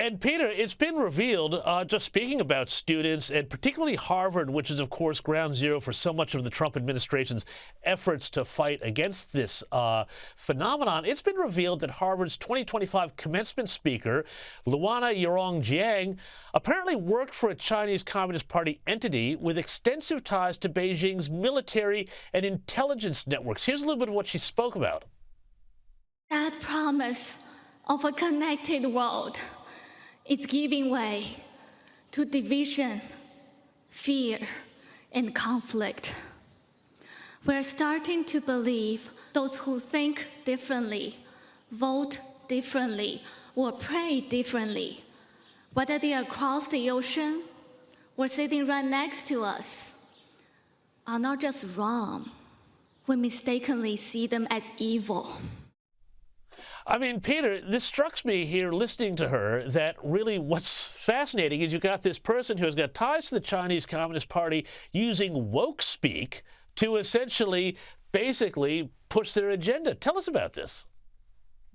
And Peter, it's been revealed, just speaking about students, and particularly Harvard, which is, of course, ground zero for so much of the Trump administration's efforts to fight against this phenomenon. It's been revealed that Harvard's 2025 commencement speaker, Yurong Luranna Jiang, apparently worked for a Chinese Communist Party entity with extensive ties to Beijing's military and intelligence networks. Here's a little bit of what she spoke about. That promise of a connected world is giving way to division, fear, and conflict. We're starting to believe those who think differently, vote differently, or pray differently, whether they are across the ocean or sitting right next to us, are not just wrong. We mistakenly see them as evil. I mean, Peter, this strikes me here listening to her that really what's fascinating is you've got this person who has got ties to the Chinese Communist Party using woke speak to essentially, basically push their agenda. Tell us about this.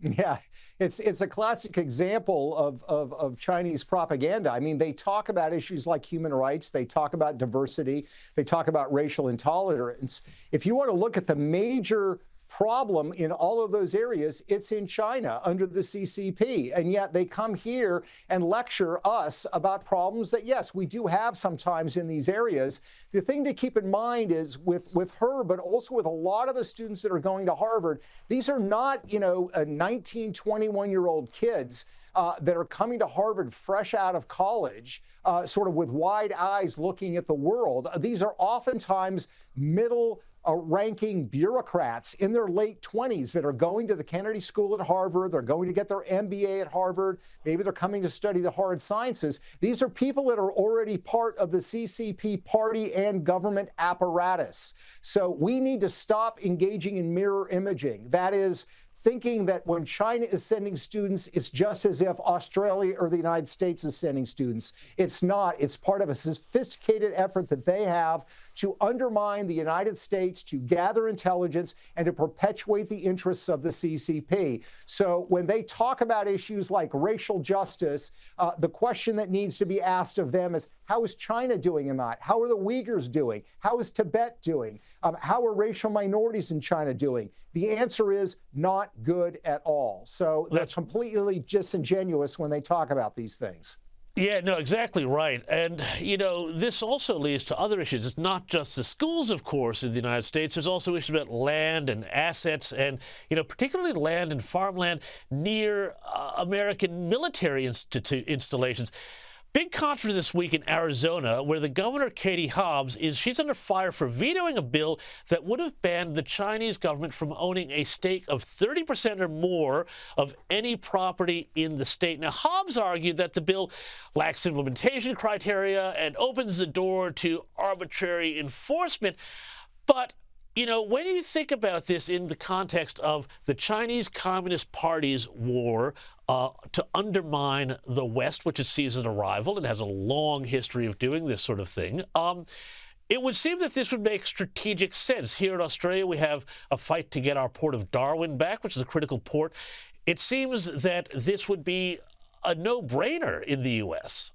Yeah, it's a classic example of Chinese propaganda. I mean, they talk about issues like human rights. They talk about diversity. They talk about racial intolerance. If you want to look at the major problem in all of those areas, it's in China under the CCP. And yet they come here and lecture us about problems that, yes, we do have sometimes in these areas. The thing to keep in mind is with her, but also with a lot of the students that are going to Harvard, these are not, 19, 21-year-old kids that are coming to Harvard fresh out of college, sort of with wide eyes looking at the world. These are oftentimes middle-ranking bureaucrats in their late 20s that are going to the Kennedy School at Harvard. They're going to get their MBA at Harvard. Maybe they're coming to study the hard sciences. These are people that are already part of the CCP party and government apparatus. So we need to stop engaging in mirror imaging. That is, thinking that when China is sending students, it's just as if Australia or the United States is sending students. It's not. It's part of a sophisticated effort that they have to undermine the United States, to gather intelligence, and to perpetuate the interests of the CCP. So when they talk about issues like racial justice, the question that needs to be asked of them is, how is China doing in that? How are the Uyghurs doing? How is Tibet doing? How are racial minorities in China doing? The answer is not good at all. So they're completely disingenuous when they talk about these things. Yeah, no, exactly right. And, this also leads to other issues. It's not just the schools, of course, in the United States. There's also issues about land and assets and, particularly land and farmland near American military installations. Big controversy this week in Arizona, where the governor, Katie Hobbs, she's under fire for vetoing a bill that would have banned the Chinese government from owning a stake of 30% or more of any property in the state. Now, Hobbs argued that the bill lacks implementation criteria and opens the door to arbitrary enforcement. But when you think about this in the context of the Chinese Communist Party's war to undermine the West, which it sees as a rival and has a long history of doing this sort of thing, it would seem that this would make strategic sense. Here in Australia, we have a fight to get our port of Darwin back, which is a critical port. It seems that this would be a no-brainer in the U.S.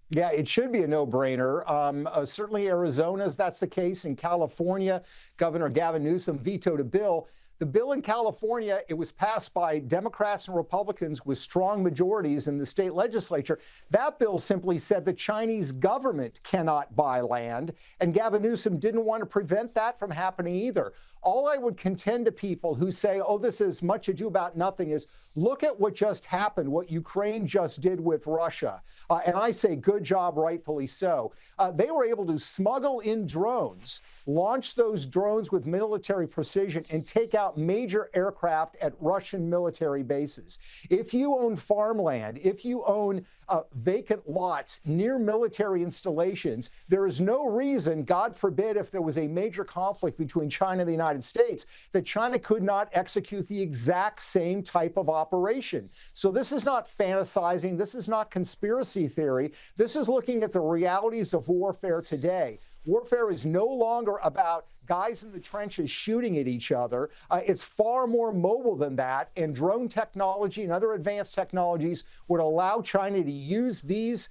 Yeah, it should be a no-brainer. Certainly Arizona's, that's the case. In California, Governor Gavin Newsom vetoed a bill. The bill in California, it was passed by Democrats and Republicans with strong majorities in the state legislature. That bill simply said the Chinese government cannot buy land, and Gavin Newsom didn't want to prevent that from happening either. All I would contend to people who say, oh, this is much ado about nothing, is look at what just happened, what Ukraine just did with Russia. And I say good job, rightfully so. They were able to smuggle in drones, launch those drones with military precision, and take out major aircraft at Russian military bases. If you own farmland, if you own vacant lots near military installations, there is no reason, God forbid, if there was a major conflict between China and the United States, that China could not execute the exact same type of operation. So this is not fantasizing. This is not conspiracy theory. This is looking at the realities of warfare today. Warfare is no longer about guys in the trenches shooting at each other. It's far more mobile than that, and drone technology and other advanced technologies would allow China to use these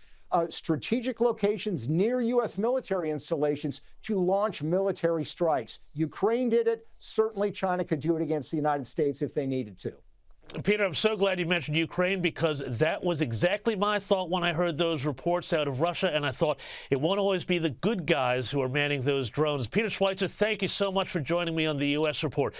strategic locations near U.S. military installations to launch military strikes. Ukraine did it. Certainly China could do it against the United States if they needed to. Peter, I'm so glad you mentioned Ukraine, because that was exactly my thought when I heard those reports out of Russia, and I thought it won't always be the good guys who are manning those drones. Peter Schweizer, thank you so much for joining me on the U.S. Report.